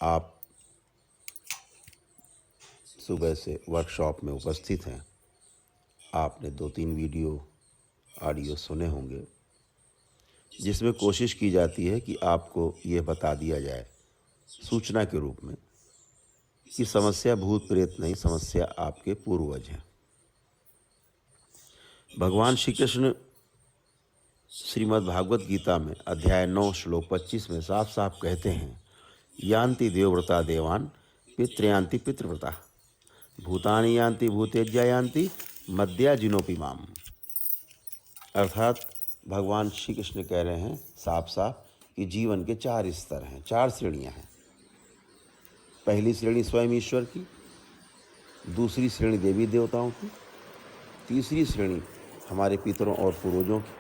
आप सुबह से वर्कशॉप में उपस्थित हैं। आपने 2-3 वीडियो ऑडियो सुने होंगे, जिसमें कोशिश की जाती है कि आपको ये बता दिया जाए सूचना के रूप में कि समस्या भूत प्रेत नहीं, समस्या आपके पूर्वज हैं। भगवान श्री कृष्ण श्रीमद् भागवत गीता में अध्याय 9 श्लोक 25 में साफ साफ कहते हैं, यान्ति देवव्रता देवान् पितृयान्ति पितृव्रता भूतानि यान्ति भूतेज्या यान्ति मद्या जिनोपि माम। अर्थात भगवान श्री कृष्ण कह रहे हैं साफ साफ कि जीवन के 4 स्तर हैं, 4 श्रेणियां हैं। पहली श्रेणी स्वयं ईश्वर की, दूसरी श्रेणी देवी देवताओं की, तीसरी श्रेणी हमारे पितरों और पूर्वजों की,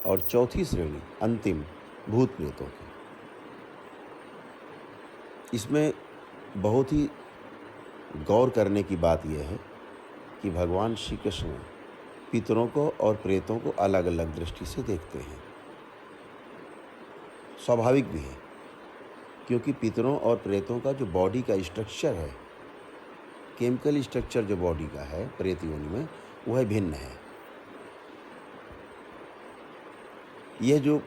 और चौथी श्रेणी अंतिम भूत प्रेतों की। इसमें बहुत ही गौर करने की बात यह है कि भगवान श्री कृष्ण पितरों को और प्रेतों को अलग अलग दृष्टि से देखते हैं। स्वाभाविक भी है, क्योंकि पितरों और प्रेतों का जो बॉडी का स्ट्रक्चर है, केमिकल स्ट्रक्चर जो बॉडी का है प्रेत योनि में, वह भिन्न है। यह जो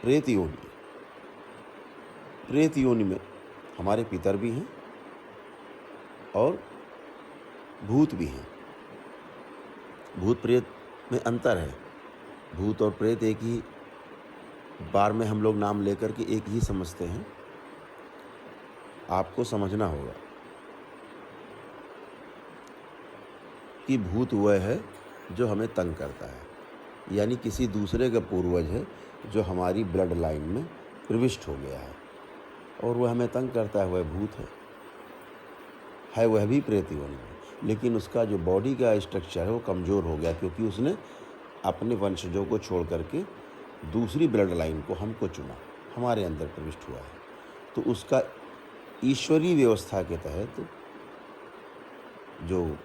प्रेत योनि में हमारे पितर भी हैं और भूत भी हैं। भूत प्रेत में अंतर है। भूत और प्रेत एक ही बार में हम लोग नाम लेकर के एक ही समझते हैं। आपको समझना होगा कि भूत वह है जो हमें तंग करता है, यानी किसी दूसरे का पूर्वज है जो हमारी ब्लड लाइन में प्रविष्ट हो गया है और वह हमें तंग करता है, वह भूत है वह भी प्रेत योनि में, लेकिन उसका जो बॉडी का स्ट्रक्चर है वो कमज़ोर हो गया, क्योंकि उसने अपने वंशजों को छोड़ करके दूसरी ब्लड लाइन को हमको चुना, हमारे अंदर प्रविष्ट हुआ है। तो उसका ईश्वरीय व्यवस्था के तहत जो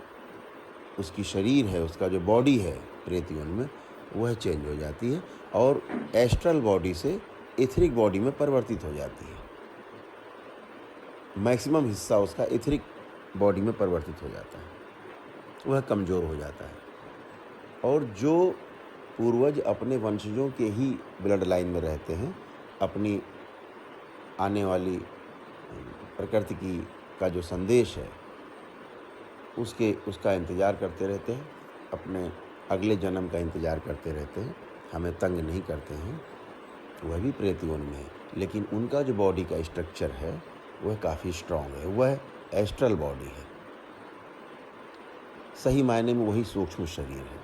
उसकी शरीर है, उसका जो बॉडी है प्रेत योनि में, वह चेंज हो जाती है और एस्ट्रल बॉडी से एथरिक बॉडी में परिवर्तित हो जाती है। मैक्सिमम हिस्सा उसका एथरिक बॉडी में परिवर्तित हो जाता है, वह कमज़ोर हो जाता है। और जो पूर्वज अपने वंशजों के ही ब्लड लाइन में रहते हैं, अपनी आने वाली प्रकृति का जो संदेश है उसका इंतज़ार करते रहते हैं, अपने अगले जन्म का इंतज़ार करते रहते हैं, हमें तंग नहीं करते हैं, वह भी प्रेत योनि में है। लेकिन उनका जो बॉडी का स्ट्रक्चर है वह काफ़ी स्ट्रॉन्ग है, वह एस्ट्रल बॉडी है, सही मायने में वही सूक्ष्म शरीर है।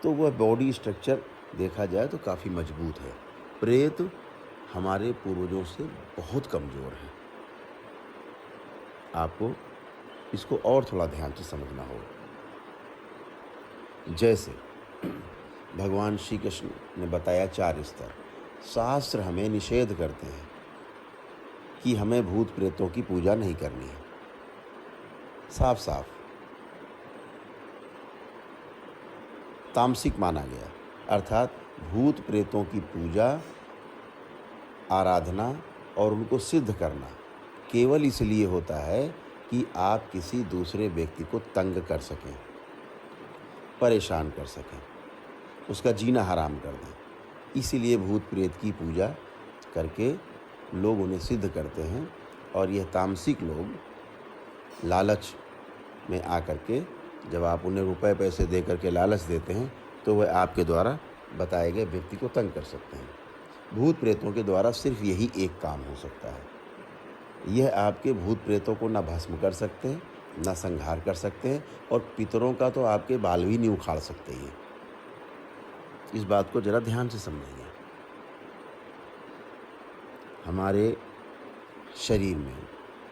तो वह बॉडी स्ट्रक्चर देखा जाए तो काफ़ी मजबूत है। प्रेत हमारे पूर्वजों से बहुत कमज़ोर है। आपको इसको और थोड़ा ध्यान से समझना होगा। जैसे भगवान श्री कृष्ण ने बताया 4 स्तर, शास्त्र हमें निषेध करते हैं कि हमें भूत प्रेतों की पूजा नहीं करनी है। साफ साफ तामसिक माना गया, अर्थात भूत प्रेतों की पूजा, आराधना और उनको सिद्ध करना केवल इसलिए होता है कि आप किसी दूसरे व्यक्ति को तंग कर सकें, परेशान कर सकें, उसका जीना हराम कर दें। इसीलिए भूत प्रेत की पूजा करके लोग उन्हें सिद्ध करते हैं। और यह तामसिक लोग लालच में आकर के, जब आप उन्हें रुपए पैसे दे करके लालच देते हैं, तो वह आपके द्वारा बताए गए व्यक्ति को तंग कर सकते हैं। भूत प्रेतों के द्वारा सिर्फ यही एक काम हो सकता है। यह आपके भूत प्रेतों को ना भस्म कर सकते हैं, ना संहार कर सकते हैं, और पितरों का तो आपके बाल भी नहीं उखाड़ सकते ये। इस बात को जरा ध्यान से समझिए। हमारे शरीर में,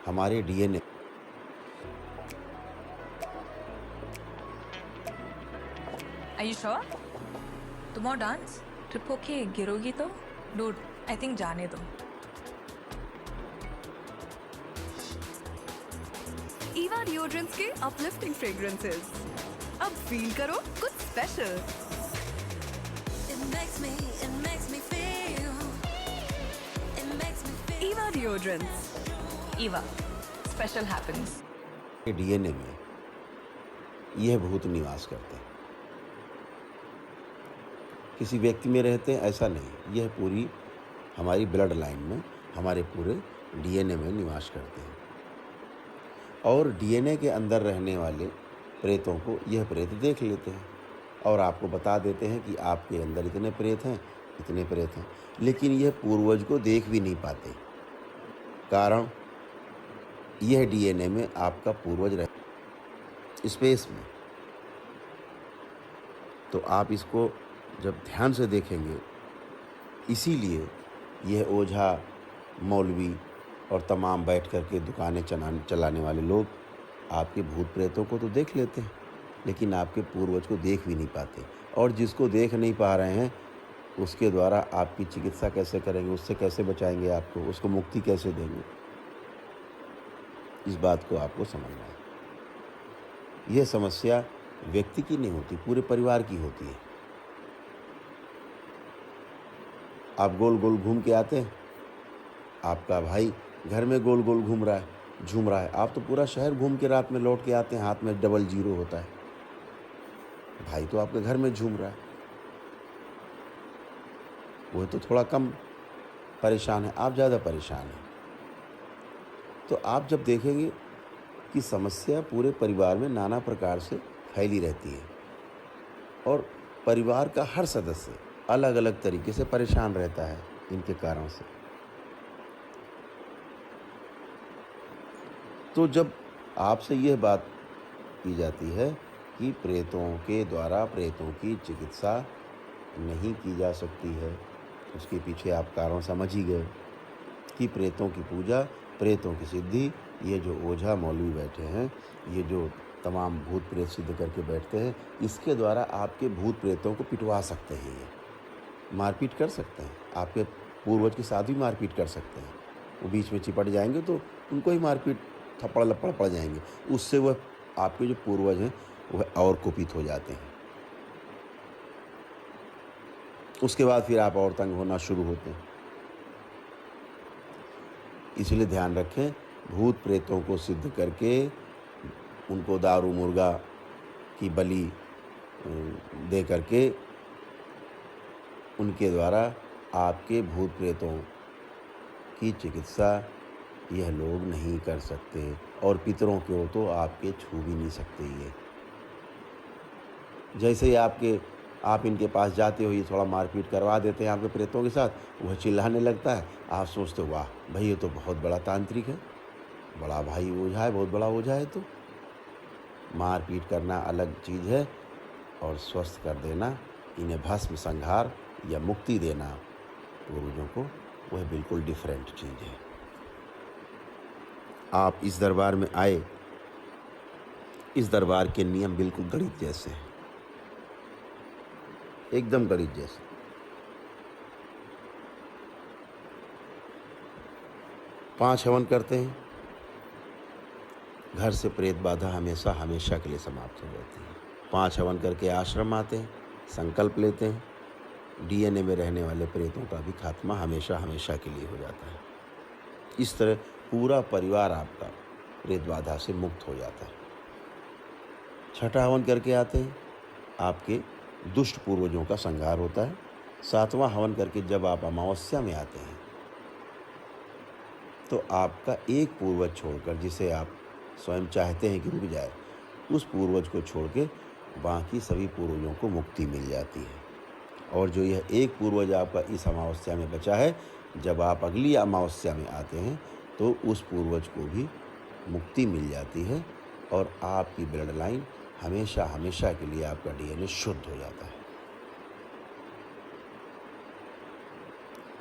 हमारे DNA Are you sure? Tomorrow dance? Trip होके गिरोगी तो? Dude, I think जाने दो। ईवा डिओड्रेंट्स के अपलिफ्टिंग फ्रेग्रेंसेस, अब फील करो कुछ special. It makes me feel, it makes deodorants. Eva, special happens. के डीएनए में यह भूत निवास करते हैं। किसी व्यक्ति में रहते हैं ऐसा नहीं, यह पूरी हमारी ब्लड लाइन में, हमारे पूरे डीएनए में निवास करते हैं। और डीएनए के अंदर रहने वाले प्रेतों को यह प्रेत देख लेते हैं और आपको बता देते हैं कि आपके अंदर इतने प्रेत हैं, इतने प्रेत हैं। लेकिन यह पूर्वज को देख भी नहीं पाते, कारण यह डीएनए में आपका पूर्वज रहे स्पेस में। तो आप इसको जब ध्यान से देखेंगे, इसीलिए यह ओझा, मौलवी और तमाम बैठ कर के दुकानें चलाने वाले लोग आपके भूत प्रेतों को तो देख लेते हैं, लेकिन आपके पूर्वज को देख भी नहीं पाते। और जिसको देख नहीं पा रहे हैं, उसके द्वारा आपकी चिकित्सा कैसे करेंगे, उससे कैसे बचाएंगे आपको, उसको मुक्ति कैसे देंगे, इस बात को आपको समझना है। यह समस्या व्यक्ति की नहीं होती, पूरे परिवार की होती है। आप गोल गोल घूम के आते हैं, आपका भाई घर में गोल गोल घूम रहा है, झूम रहा है, आप तो पूरा शहर घूम के रात में लौट के आते हैं, हाथ में डबल जीरो होता है। भाई तो आपके घर में झूम रहा है, वो तो थोड़ा कम परेशान है, आप ज़्यादा परेशान हैं। तो आप जब देखेंगे कि समस्या पूरे परिवार में नाना प्रकार से फैली रहती है और परिवार का हर सदस्य अलग अलग तरीके से परेशान रहता है इनके कारणों से, तो जब आपसे यह बात की जाती है कि प्रेतों के द्वारा प्रेतों की चिकित्सा नहीं की जा सकती है, उसके पीछे आप कारण समझ ही गए कि प्रेतों की पूजा, प्रेतों की सिद्धि, ये जो ओझा मौलवी बैठे हैं, ये जो तमाम भूत प्रेत सिद्ध करके बैठते हैं, इसके द्वारा आपके भूत प्रेतों को पिटवा सकते हैं, ये मारपीट कर सकते हैं, आपके पूर्वज के साथ भी मारपीट कर सकते हैं। वो बीच में चिपट जाएंगे तो उनको ही मारपीट थप्पड़ लप्पड़ पड़ जाएंगे, उससे वह आपके जो पूर्वज हैं वह और कुपित हो जाते हैं। उसके बाद फिर आप और तंग होना शुरू होते हैं। इसलिए ध्यान रखें, भूत प्रेतों को सिद्ध करके उनको दारू मुर्गा की बलि दे करके उनके द्वारा आपके भूत प्रेतों की चिकित्सा यह लोग नहीं कर सकते, और पितरों को तो आपके छू भी नहीं सकते। ये जैसे ही आप इनके पास जाते हो, ये थोड़ा मारपीट करवा देते हैं आपके प्रेतों के साथ, वह चिल्लाने लगता है, आप सोचते हो वाह भाई ये तो बहुत बड़ा तांत्रिक है, बड़ा भाई ओझा है, बहुत बड़ा ओझा है। तो मारपीट करना अलग चीज़ है और स्वस्थ कर देना, इन्हें भस्म संहार या मुक्ति देना पूर्वजों को, वह बिल्कुल डिफरेंट चीज़ है। आप इस दरबार में आए, इस दरबार के नियम बिल्कुल गणित जैसे हैं, एकदम गणित जैसे। पांच हवन करते हैं, घर से प्रेत बाधा हमेशा के लिए समाप्त हो जाती है। 5 हवन करके आश्रम आते हैं, संकल्प लेते हैं, डीएनए में रहने वाले प्रेतों का भी खात्मा हमेशा के लिए हो जाता है। इस तरह पूरा परिवार आपका प्रेत बाधा से मुक्त हो जाता है। 6ठा हवन करके आते हैं, आपके दुष्ट पूर्वजों का संहार होता है। 7वां हवन करके जब आप अमावस्या में आते हैं तो आपका एक पूर्वज छोड़कर, जिसे आप स्वयं चाहते हैं कि रुक जाए, उस पूर्वज को छोड़ के बाकी सभी पूर्वजों को मुक्ति मिल जाती है। और जो यह एक पूर्वज आपका इस अमावस्या में बचा है, जब आप अगली अमावस्या में आते हैं तो उस पूर्वज को भी मुक्ति मिल जाती है और आपकी ब्लड लाइन हमेशा के लिए आपका डीएनए शुद्ध हो जाता है।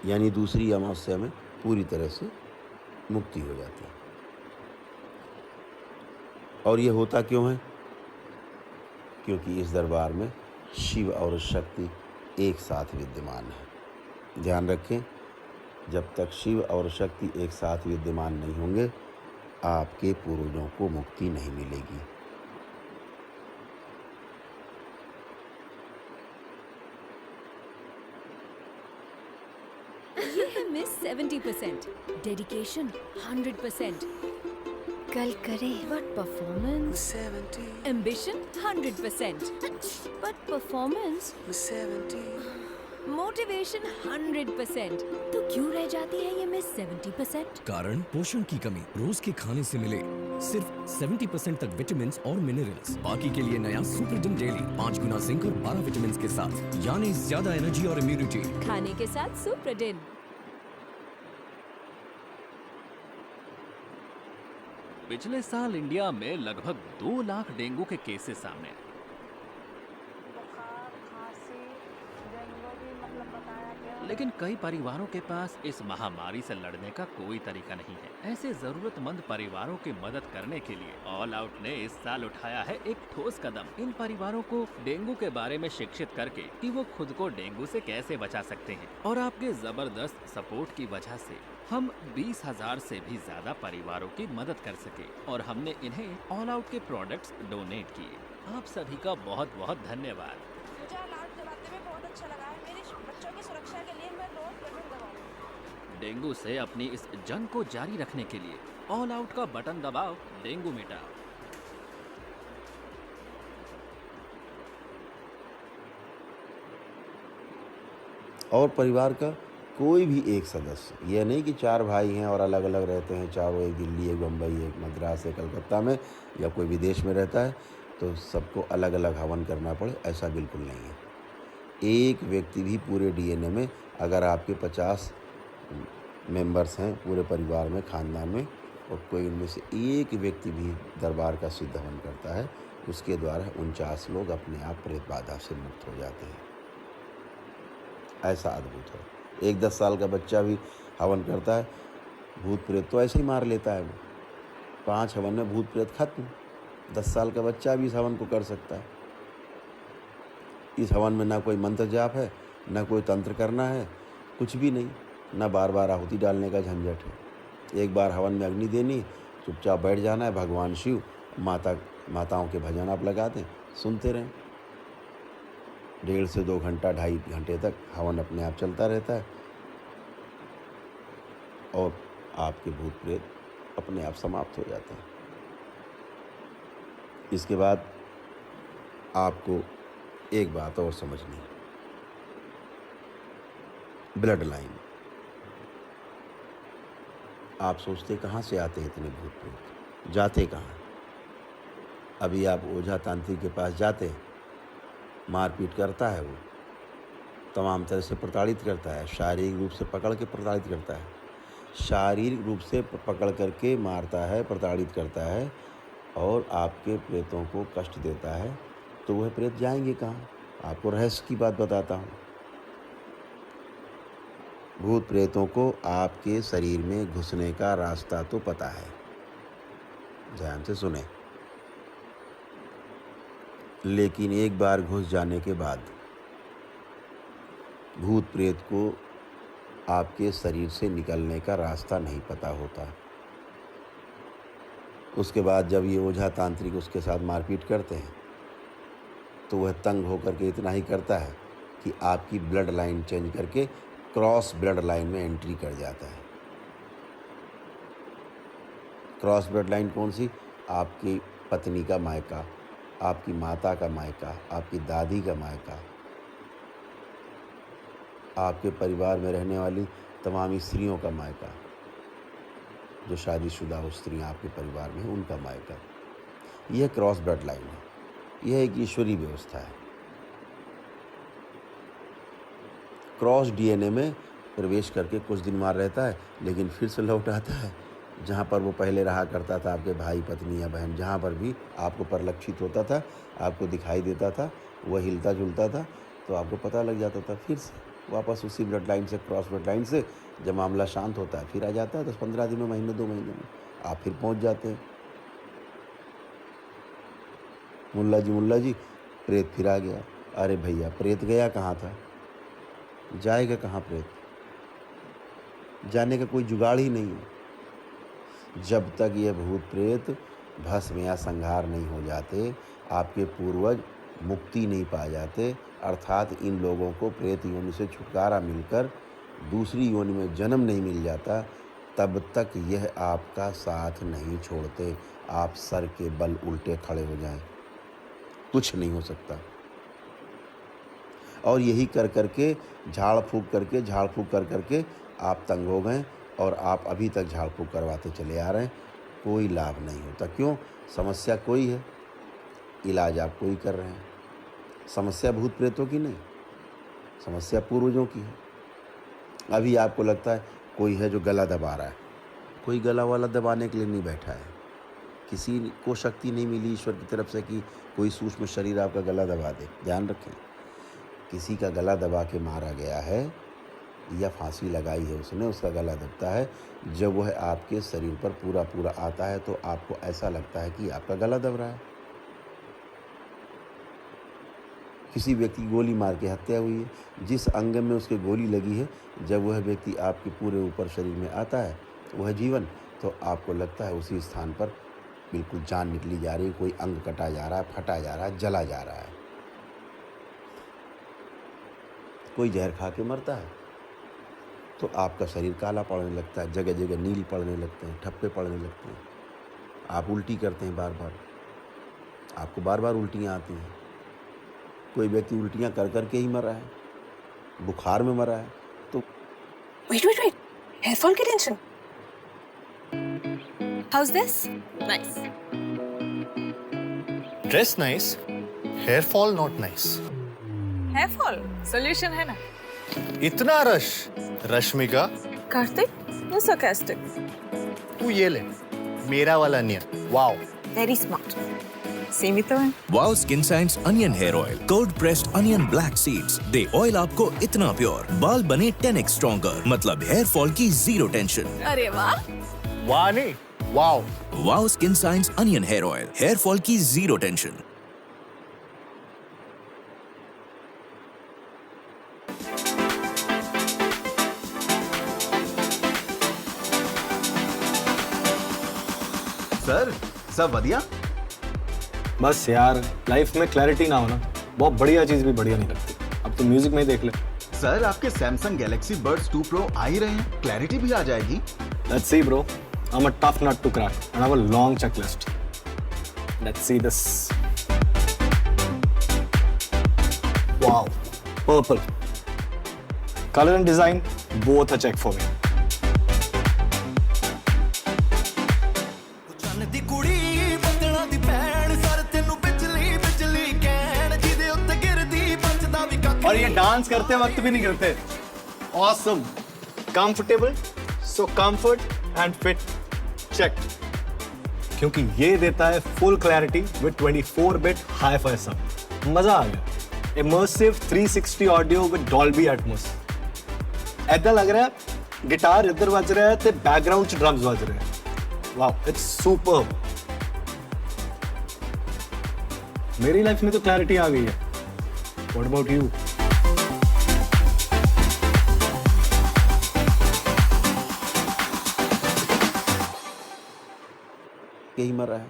यानी दूसरी अमावस्या में पूरी तरह से मुक्ति हो जाती है। और ये होता क्यों है? क्योंकि इस दरबार में शिव और शक्ति एक साथ विद्यमान है। ध्यान रखें, जब तक शिव और शक्ति एक साथ विद्यमान नहीं होंगे, आपके पूर्वजों को मुक्ति नहीं मिलेगी। ये है मिस 70%, डेडिकेशन 100%, कल करे but performance, ambition 100%, but performance, motivation 100%, तो क्यों रह जाती है ये मिस 70%? कारण पोषण की कमी। रोज के खाने से मिले सिर्फ 70% तक विटामिन और मिनरल्स। बाकी के लिए नया सुपरडिन डेली 5 गुना जिंक और 12 विटामिन के साथ, यानी ज्यादा एनर्जी और इम्यूनिटी। खाने के साथ सुपरडिन। पिछले साल इंडिया में लगभग 2 लाख डेंगू के केसेस सामने आए। लेकिन कई परिवारों के पास इस महामारी से लड़ने का कोई तरीका नहीं है। ऐसे जरूरतमंद परिवारों की मदद करने के लिए ऑल आउट ने इस साल उठाया है एक ठोस कदम। इन परिवारों को डेंगू के बारे में शिक्षित करके कि वो खुद को डेंगू से कैसे बचा सकते हैं। और आपके जबरदस्त सपोर्ट की वजह से हम 20,000 से भी ज्यादा परिवारों की मदद कर सके और हमने इन्हें ऑल आउट के प्रोडक्ट्स डोनेट किए। आप सभी का बहुत बहुत धन्यवाद। मुझे अलार्म दबाते हुए बहुत अच्छा लगा है। मेरे बच्चों की सुरक्षा के लिए मैं रोज बटन दबाऊंगा। डेंगू से अपनी इस जंग को जारी रखने के लिए ऑल आउट का बटन दबाओ, डेंगू मिटाओ। और परिवार का कोई भी एक सदस्य, यह नहीं कि 4 भाई हैं और अलग अलग रहते हैं चारों, एक दिल्ली, एक मुंबई, एक मद्रास, एक कलकत्ता में, या कोई विदेश में रहता है तो सबको अलग अलग हवन करना पड़े, ऐसा बिल्कुल नहीं है। एक व्यक्ति भी पूरे डीएनए में, अगर आपके 50 मेंबर्स हैं पूरे परिवार में, खानदान में, और कोई उनमें से एक व्यक्ति भी दरबार का सिद्ध हवन करता है, उसके द्वारा 49 लोग अपने आप प्रेत बाधा से मुक्त हो जाते हैं। ऐसा अद्भुत है। एक 10 साल का बच्चा भी हवन करता है, भूत प्रेत तो ऐसे ही मार लेता है वो। 5 हवन में भूत प्रेत खत्म। 10 साल का बच्चा भी इस हवन को कर सकता है। इस हवन में ना कोई मंत्र जाप है, ना कोई तंत्र करना है, कुछ भी नहीं, ना बार बार आहुति डालने का झंझट है। एक बार हवन में अग्नि देनी, चुपचाप बैठ जाना है, भगवान शिव, माताओं के भजन आप लगा दें, सुनते रहें। 1.5 से 2 घंटा, 2.5 घंटे तक हवन अपने आप चलता रहता है और आपके भूत प्रेत अपने आप समाप्त हो जाते हैं। इसके बाद आपको एक बात और समझनी है, ब्लड लाइन। आप सोचते कहाँ से आते हैं इतने भूत प्रेत, जाते कहाँ? अभी आप ओझा तांत्रिक के पास जाते हैं, मारपीट करता है, वो तमाम तरह से प्रताड़ित करता है, शारीरिक रूप से पकड़ के प्रताड़ित करता है, शारीरिक रूप से पकड़ करके मारता है, प्रताड़ित करता है और आपके प्रेतों को कष्ट देता है, तो वह प्रेत जाएंगे कहाँ? आपको रहस्य की बात बताता हूँ। भूत प्रेतों को आपके शरीर में घुसने का रास्ता तो पता है, ध्यान से सुने, लेकिन एक बार घुस जाने के बाद भूत प्रेत को आपके शरीर से निकलने का रास्ता नहीं पता होता। उसके बाद जब ये ओझा तांत्रिक उसके साथ मारपीट करते हैं तो वह तंग होकर के इतना ही करता है कि आपकी ब्लड लाइन चेंज करके क्रॉस ब्लड लाइन में एंट्री कर जाता है। क्रॉस ब्लड लाइन कौन सी? आपकी पत्नी का मायका, आपकी माता का मायका, आपकी दादी का मायका, आपके परिवार में रहने वाली तमाम स्त्रियों का मायका, जो शादीशुदा हो स्त्रियाँ आपके परिवार में हैं, उनका मायका। यह क्रॉस ब्लड लाइन है, यह एक ईश्वरीय व्यवस्था है। क्रॉस डीएनए में प्रवेश करके कुछ दिन मार रहता है, लेकिन फिर से लौट आता है जहाँ पर वो पहले रहा करता था, आपके भाई, पत्नी या बहन, जहाँ पर भी आपको परिलक्षित होता था, आपको दिखाई देता था, वह हिलता जुलता था, तो आपको पता लग जाता था। फिर से वापस उसी ब्लड लाइन से, क्रॉस ब्लड लाइन से जब मामला शांत होता है, फिर आ जाता है। 10-15 दिन में, महीने, 2 महीने में आप फिर पहुँच जाते हैं। मुल्ला जी प्रेत फिर आ गया। अरे भैया, प्रेत गया कहाँ था? जाएगा कहाँ प्रेत? जाने का कोई जुगाड़ ही नहीं है। जब तक ये भूत प्रेत भस्म या संहार नहीं हो जाते, आपके पूर्वज मुक्ति नहीं पा जाते, अर्थात इन लोगों को प्रेत योनि से छुटकारा मिलकर दूसरी योनि में जन्म नहीं मिल जाता, तब तक यह आपका साथ नहीं छोड़ते। आप सर के बल उल्टे खड़े हो जाएं, कुछ नहीं हो सकता। और यही कर करके झाड़ फूक करके आप तंग हो गए और आप अभी तक झाड़ फूक करवाते चले आ रहे हैं, कोई लाभ नहीं होता। क्यों? समस्या कोई है, इलाज आप कोई कर रहे हैं। समस्या भूत प्रेतों की नहीं, समस्या पूर्वजों की है। अभी आपको लगता है कोई है जो गला दबा रहा है, कोई गला वाला दबाने के लिए नहीं बैठा है। किसी को शक्ति नहीं मिली ईश्वर की तरफ से कि कोई सूक्ष्म शरीर आपका गला दबा दे। ध्यान रखें, किसी का गला दबा के मारा गया है या फांसी लगाई है उसने, उसका गला दबता है। जब वह आपके शरीर पर पूरा आता है तो आपको ऐसा लगता है कि आपका गला दब रहा है। किसी व्यक्ति की गोली मार के हत्या हुई है, जिस अंग में उसके गोली लगी है, जब वह व्यक्ति आपके पूरे ऊपर शरीर में आता है वह जीवन, तो आपको लगता है उसी स्थान पर बिल्कुल जान निकली जा रही है, कोई अंग कटा जा रहा है, फटा जा रहा है, जला जा रहा है। कोई जहर खा के मरता है तो आपका शरीर काला पड़ने लगता है, जगह जगह नील पड़ने लगते हैं, ठप्पे पड़ने लगते हैं, आप उल्टी करते हैं बार बार, आपको बार बार उल्टियाँ आती हैं। कोई व्यक्ति उल्टियाँ कर करके ही मरा है, बुखार में मरा है। तो Wait. Hair fall की tension? How's this? Nice. Dress nice, hair fall not nice. Hair fall? Solution है ना? इतना rush, Rashmika Kartik, you're sarcastic. तू ये ले, मेरा वाला नियन। Wow, Very smart. सीमित तो है। Wow skin science onion hair oil, cold pressed onion black seeds the oil आपको इतना प्योर, बाल बने 10x स्ट्रॉन्गर, मतलब हेयर फॉल की जीरो टेंशन। अरे वाह। वाह नहीं, wow. Wow skin science onion hair oil, hair fall की जीरो टेंशन। सर सब बढ़िया। बस यार, लाइफ में क्लैरिटी ना होना बहुत बढ़िया चीज भी बढ़िया नहीं लगती। अब तो म्यूजिक में ही देख ले। सर आपके सैमसंग गैलेक्सी बड्स 2 प्रो आ ही रहे हैं, क्लैरिटी भी आ जाएगी। Let's see bro, I'm a tough nut to crack and I have a long checklist. Let's see this. Wow, purple. Color and design, both a check for me. और ये dance करते वक्त भी नहीं करते। Awesome, comfortable, so comfort and fit checked. क्योंकि ये देता है full clarity with 24-bit hi-fi sound. मजा आ गया। Immersive 360 audio with Dolby Atmos. ऐसा लग रहा है गिटार इधर बज रहा है ते बैकग्राउंड च ड्रम्स बज रहे हैं। Wow, it's superb. मेरी लाइफ में तो क्लैरिटी आ गई है। What about you? यही मरा है,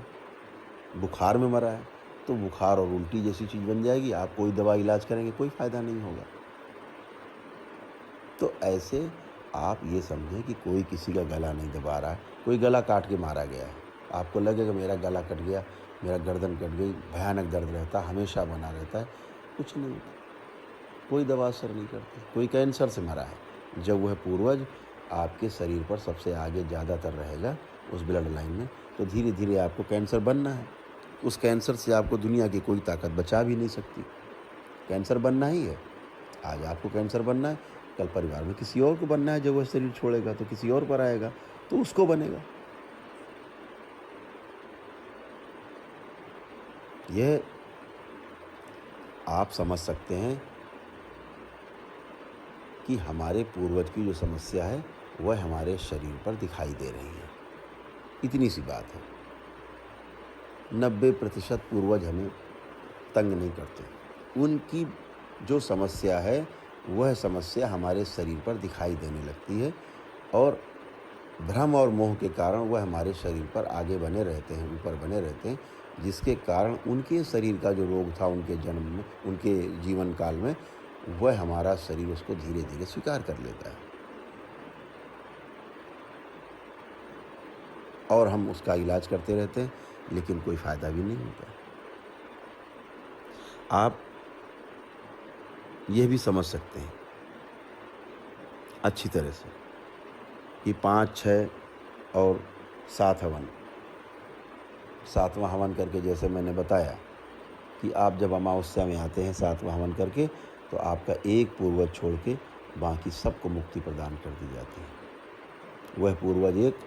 बुखार में मरा है, तो बुखार और उल्टी जैसी चीज़ बन जाएगी। आप कोई दवा इलाज करेंगे कोई फ़ायदा नहीं होगा। तो ऐसे आप ये समझें कि कोई किसी का गला नहीं दबा रहा है, कोई गला काट के मारा गया है। आपको लगेगा मेरा गला कट गया, मेरा गर्दन कट गई, भयानक दर्द रहता है, हमेशा बना रहता है, कुछ नहीं होता, कोई दवा असर नहीं करती। कोई कैंसर से मरा है, जब वह पूर्वज आपके शरीर पर सबसे आगे ज़्यादातर रहेगा उस ब्लड लाइन में, तो धीरे धीरे आपको कैंसर बनना है। उस कैंसर से आपको दुनिया की कोई ताकत बचा भी नहीं सकती। कैंसर बनना ही है। आज आपको कैंसर बनना है, कल परिवार में किसी और को बनना है। जब वह शरीर छोड़ेगा तो किसी और पर आएगा तो उसको बनेगा। यह आप समझ सकते हैं कि हमारे पूर्वज की जो समस्या है वह हमारे शरीर पर दिखाई दे रही है। इतनी सी बात है। 90% पूर्वज हमें तंग नहीं करते। उनकी जो समस्या है वह समस्या हमारे शरीर पर दिखाई देने लगती है और भ्रम और मोह के कारण वह हमारे शरीर पर आगे बने रहते हैं, ऊपर बने रहते हैं, जिसके कारण उनके शरीर का जो रोग था उनके जन्म में, उनके जीवन काल में, वह हमारा शरीर उसको धीरे धीरे स्वीकार कर लेता है। और हम उसका इलाज करते रहते हैं, लेकिन कोई फ़ायदा भी नहीं होता। आप ये भी समझ सकते हैं अच्छी तरह से कि 5, 6 और 7 हवन, 7वां हवन करके, जैसे मैंने बताया कि आप जब अमावस्या में आते हैं 7वां हवन करके, तो आपका एक पूर्वज छोड़ के बाकी सबको मुक्ति प्रदान कर दी जाती है। वह पूर्वज एक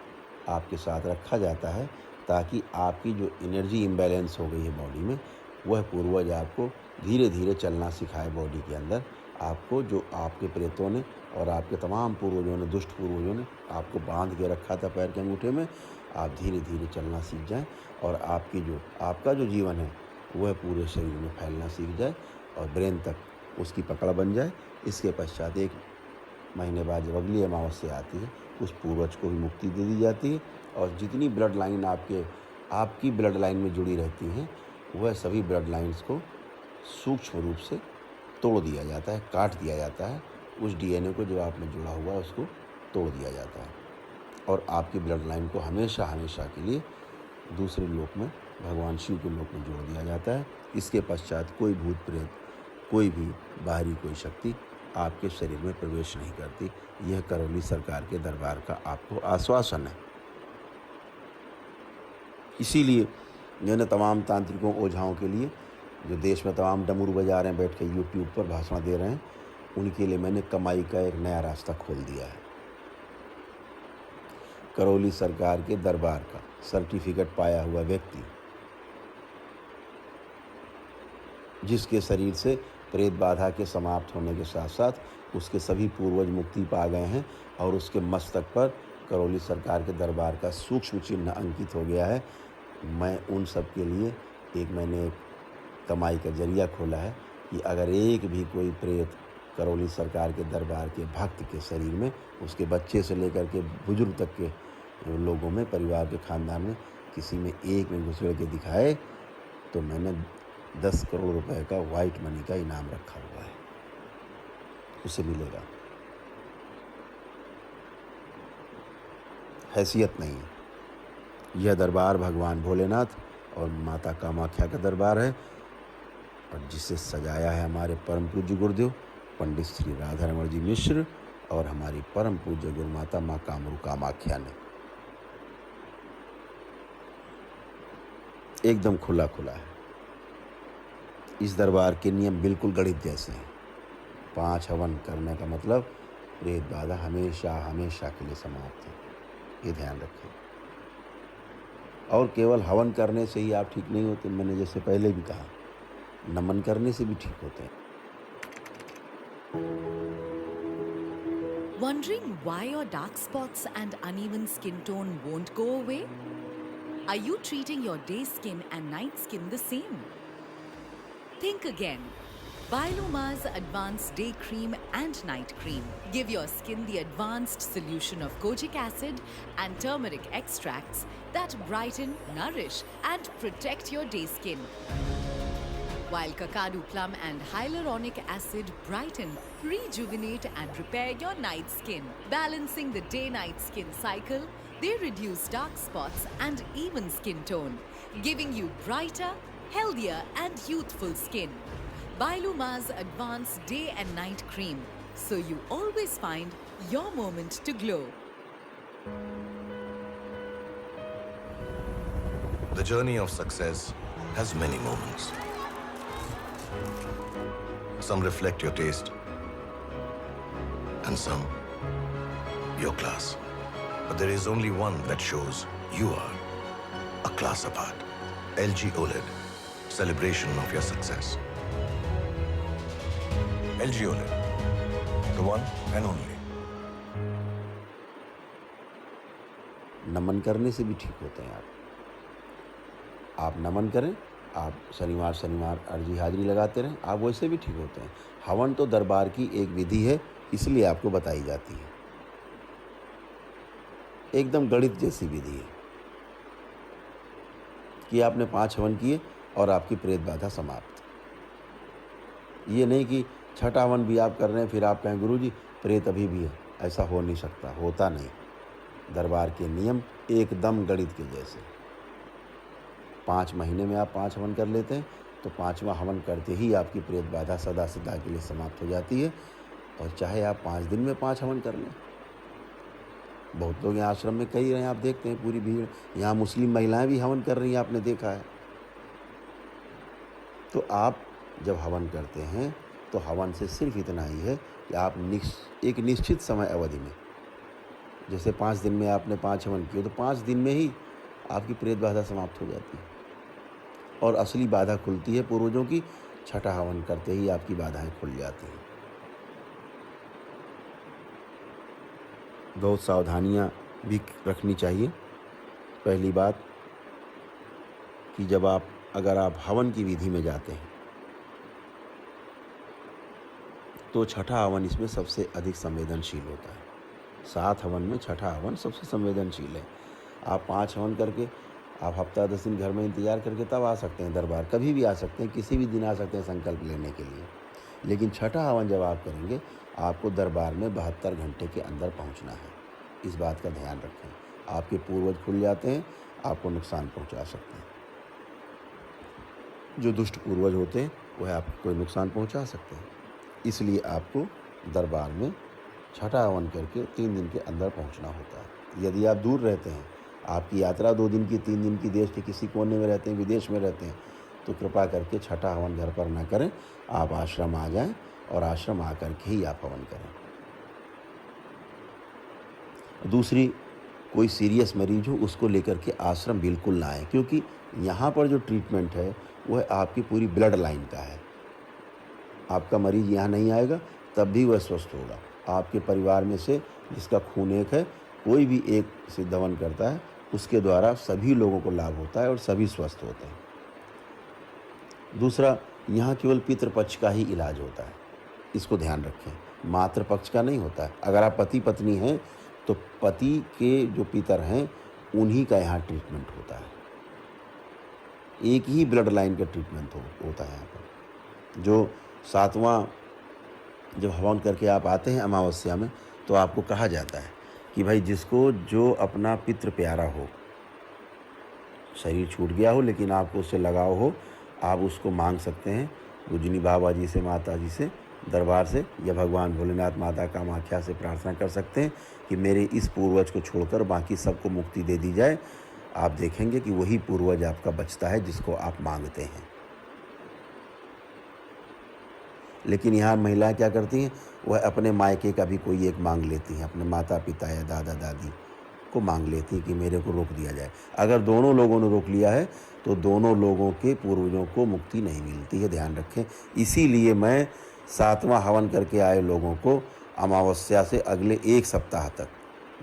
आपके साथ रखा जाता है ताकि आपकी जो एनर्जी इम्बैलेंस हो गई है बॉडी में, वह पूर्वज आपको धीरे धीरे चलना सिखाए बॉडी के अंदर। आपको जो आपके प्रेतों ने और आपके तमाम पूर्वजों ने, दुष्ट पूर्वजों ने आपको बांध के रखा था पैर के अंगूठे में, आप धीरे धीरे चलना सीख जाएं और आपका जो जीवन है वह पूरे शरीर में फैलना सीख जाए और ब्रेन तक उसकी पकड़ बन जाए। इसके पश्चात 1 महीने बाद जब अगली अमावस्या आती है, उस पूर्वज को भी मुक्ति दे दी जाती है और जितनी ब्लड लाइन आपकी ब्लड लाइन में जुड़ी रहती हैं, वह सभी ब्लड लाइन्स को सूक्ष्म रूप से तोड़ दिया जाता है, काट दिया जाता है। उस डीएनए को जो आप में जुड़ा हुआ है उसको तोड़ दिया जाता है और आपकी ब्लड लाइन को हमेशा हमेशा के लिए दूसरे लोक में, भगवान शिव के लोक में जोड़ दिया जाता है। इसके पश्चात कोई भूत प्रेत, कोई भी बाहरी कोई शक्ति आपके शरीर में प्रवेश नहीं करती। यह करौली सरकार के दरबार का आपको आश्वासन है। इसीलिए मैंने तमाम तांत्रिकों, ओझाओं के लिए, जो देश में तमाम डमरू बजा रहे हैं, बैठ के यूट्यूब पर भाषण दे रहे हैं, उनके लिए मैंने कमाई का एक नया रास्ता खोल दिया है। करौली सरकार के दरबार का सर्टिफिकेट पाया हुआ व्यक्ति, जिसके शरीर से प्रेत बाधा के समाप्त होने के साथ साथ उसके सभी पूर्वज मुक्ति पा गए हैं और उसके मस्तक पर करौली सरकार के दरबार का सूक्ष्म चिन्ह अंकित हो गया है, मैं उन सब के लिए मैंने एक कमाई का जरिया खोला है कि अगर एक भी कोई प्रेत करौली सरकार के दरबार के भक्त के शरीर में, उसके बच्चे से लेकर के बुजुर्ग तक के लोगों में, परिवार के खानदान में किसी में एक में घुस के दिखाए, तो मैंने 10 करोड़ रुपए का वाइट मनी का इनाम रखा हुआ है, उसे मिलेगा। हैसियत नहीं है। यह दरबार भगवान भोलेनाथ और माता कामाख्या का दरबार है और जिसे सजाया है हमारे परम पूज्य गुरुदेव पंडित श्री राधा रमण जी मिश्र और हमारी परम पूज्य गुरु माता माँ कामरू कामाख्या ने। एकदम खुला खुला है। इस दरबार के नियम बिल्कुल गणित जैसे हैं। 5 हवन करने का मतलब प्रेत बाधा हमेशा हमेशा के लिए समाप्त है, ये ध्यान रखें। और केवल हवन करने से ही आप ठीक नहीं होते, मैंने जैसे पहले भी कहा, नमन करने से भी ठीक होते हैं। Wondering why your dark spots and uneven skin tone won't go away? Are you treating your day skin and night skin the same? Think again. Bioluma's Advanced Day Cream and Night Cream give your skin the advanced solution of kojic acid and turmeric extracts that brighten, nourish and protect your day skin. While Kakadu Plum and Hyaluronic Acid brighten, rejuvenate and repair your night skin. Balancing the day-night skin cycle, they reduce dark spots and even skin tone, giving you brighter, healthier and youthful skin. Bioluma's Advanced Day and Night Cream, so you always find your moment to glow. The journey of success has many moments. Some reflect your taste, and some your class. But there is only one that shows you are a class apart. LG OLED, celebration of your success. LG OLED, the one and only. नमन करने से भी ठीक होते हैं आप नमन करें, आप शनिवार अर्जी हाजिरी लगाते रहें, आप वैसे भी ठीक होते हैं। हवन तो दरबार की एक विधि है, इसलिए आपको बताई जाती है। एकदम गणित जैसी विधि है कि आपने 5 हवन किए और आपकी प्रेत बाधा समाप्त। ये नहीं कि 6ठा हवन भी आप कर रहे हैं फिर आप कहें गुरुजी प्रेत अभी भी है, ऐसा हो नहीं सकता, होता नहीं। दरबार के नियम एकदम गणित के जैसे। 5 महीने में आप 5 हवन कर लेते हैं तो 5वां हवन करते ही आपकी प्रेत बाधा सदा सदा के लिए समाप्त हो जाती है। और चाहे आप 5 दिन में 5 हवन कर लें। बहुत लोग यहाँ आश्रम में कई रहे हैं, आप देखते हैं पूरी भीड़। यहाँ मुस्लिम महिलाएं भी हवन कर रही हैं, आपने देखा है। तो आप जब हवन करते हैं तो हवन से सिर्फ इतना ही है कि आप एक निश्चित समय अवधि में, जैसे 5 दिन में आपने 5 हवन किए तो 5 दिन में ही आपकी प्रेत बाधा समाप्त हो जाती है। और असली बाधा खुलती है पूर्वजों की, छठा हवन करते ही आपकी बाधाएं खुल जाती हैं। बहुत सावधानियां भी रखनी चाहिए। पहली बात कि अगर आप हवन की विधि में जाते हैं तो छठा हवन इसमें सबसे अधिक संवेदनशील होता है। 7 हवन में छठा हवन सबसे संवेदनशील है। आप 5 हवन करके आप हफ्ता 10 दिन घर में इंतज़ार करके तब आ सकते हैं दरबार, कभी भी आ सकते हैं, किसी भी दिन आ सकते हैं संकल्प लेने के लिए। लेकिन छठा हवन जब आप करेंगे आपको दरबार में 72 घंटे के अंदर पहुंचना है। इस बात का ध्यान रखें। आपके पूर्वज खुल जाते हैं, आपको नुकसान पहुंचा सकते हैं। जो दुष्ट पूर्वज होते हैं वह आपको कोई नुकसान पहुंचा सकते हैं। इसलिए आपको दरबार में छठा हवन करके 3 दिन के अंदर पहुंचना होता है। यदि आप दूर रहते हैं, आपकी यात्रा 2 दिन की 3 दिन की, देश के किसी कोने में रहते हैं, विदेश में रहते हैं, तो कृपा करके छठा हवन घर पर ना करें। आप आश्रम आ जाएं और आश्रम आकर के ही आप हवन करें। दूसरी, कोई सीरियस मरीज हो उसको लेकर के आश्रम बिल्कुल ना आए, क्योंकि यहाँ पर जो ट्रीटमेंट है वह आपकी पूरी ब्लड लाइन का है। आपका मरीज यहाँ नहीं आएगा तब भी वह स्वस्थ होगा। आपके परिवार में से जिसका खून एक है, कोई भी एक सिद्ध हवन करता है उसके द्वारा सभी लोगों को लाभ होता है और सभी स्वस्थ होते हैं। दूसरा, यहाँ केवल पितृपक्ष का ही इलाज होता है, इसको ध्यान रखें। मातृपक्ष का नहीं होता है। अगर आप पति पत्नी हैं तो पति के जो पितर हैं उन्हीं का यहाँ ट्रीटमेंट होता है। एक ही ब्लड लाइन का ट्रीटमेंट होता है यहाँ पर। जो 7वां जब हवन करके आप आते हैं अमावस्या में, तो आपको कहा जाता है कि भाई जिसको जो अपना पितृ प्यारा हो, शरीर छूट गया हो लेकिन आपको उससे लगाव हो, आप उसको मांग सकते हैं पूजनी बाबा जी से, माता जी से, दरबार से, या भगवान भोलेनाथ माता कामाख्या से प्रार्थना कर सकते हैं कि मेरे इस पूर्वज को छोड़कर बाकी सबको मुक्ति दे दी जाए। आप देखेंगे कि वही पूर्वज आपका बचता है जिसको आप मांगते हैं। लेकिन यहाँ महिलाएं क्या करती हैं, वह अपने मायके का भी कोई एक मांग लेती हैं, अपने माता पिता या दादा दादी को मांग लेती हैं कि मेरे को रोक दिया जाए। अगर दोनों लोगों ने रोक लिया है तो दोनों लोगों के पूर्वजों को मुक्ति नहीं मिलती है, ध्यान रखें। इसीलिए मैं 7वां हवन करके आए लोगों को अमावस्या से अगले 1 सप्ताह तक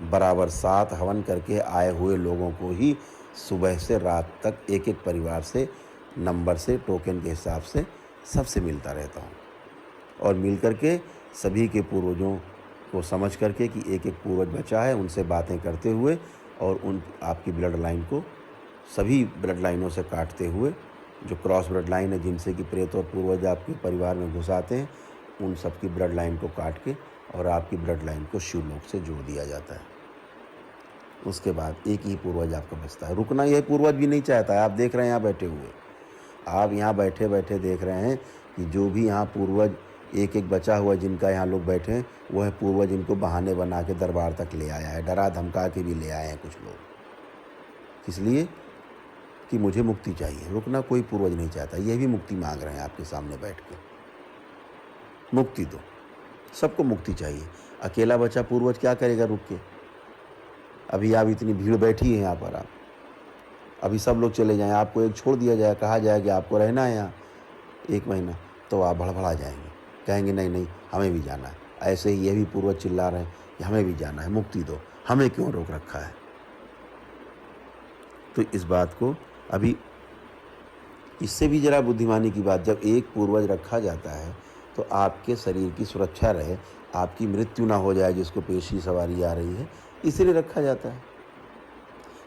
बराबर 7 हवन करके आए हुए लोगों को ही सुबह से रात तक एक एक परिवार से नंबर से टोकन के हिसाब से सबसे मिलता रहता हूँ। और मिल करके सभी के पूर्वजों को समझ करके कि एक एक पूर्वज बचा है उनसे बातें करते हुए और उन आपकी ब्लड लाइन को सभी ब्लड लाइनों से काटते हुए, जो क्रॉस ब्लड लाइन है जिनसे कि प्रेत और पूर्वज आपके परिवार में घुस आते हैं, उन सब की ब्लड लाइन को काट के और आपकी ब्लड लाइन को शिवलोक से जोड़ दिया जाता है। उसके बाद एक ही पूर्वज आपका बचता है। रुकना यह पूर्वज भी नहीं चाहता है। आप देख रहे हैं यहाँ बैठे हुए, आप यहाँ बैठे बैठे देख रहे हैं कि जो भी यहाँ पूर्वज एक एक बचा हुआ जिनका यहाँ लोग बैठे हैं, वह पूर्वज इनको बहाने बना के दरबार तक ले आया है, डरा धमका के भी ले आए हैं कुछ लोग, इसलिए कि मुझे मुक्ति चाहिए। रुकना कोई पूर्वज नहीं चाहता, यह भी मुक्ति मांग रहे हैं आपके सामने बैठ के। मुक्ति दो, सबको मुक्ति चाहिए। अकेला बचा पूर्वज क्या करेगा रुक के? अभी आप इतनी भीड़ बैठी है यहाँ पर, आप अभी सब लोग चले जाएं, आपको एक छोड़ दिया जाए, कहा जाए कि आपको रहना है यहाँ 1 महीना, तो आप भड़बड़ा जाएंगे, कहेंगे नहीं नहीं हमें भी जाना है। ऐसे ही ये भी पूर्वज चिल्ला रहे हैं कि हमें भी जाना है, मुक्ति दो, हमें क्यों रोक रखा है? तो इस बात को अभी इससे भी ज़रा बुद्धिमानी की बात, जब एक पूर्वज रखा जाता है तो आपके शरीर की सुरक्षा रहे, आपकी मृत्यु ना हो जाए जिसको पेशी सवारी आ रही है, इसलिए रखा जाता है।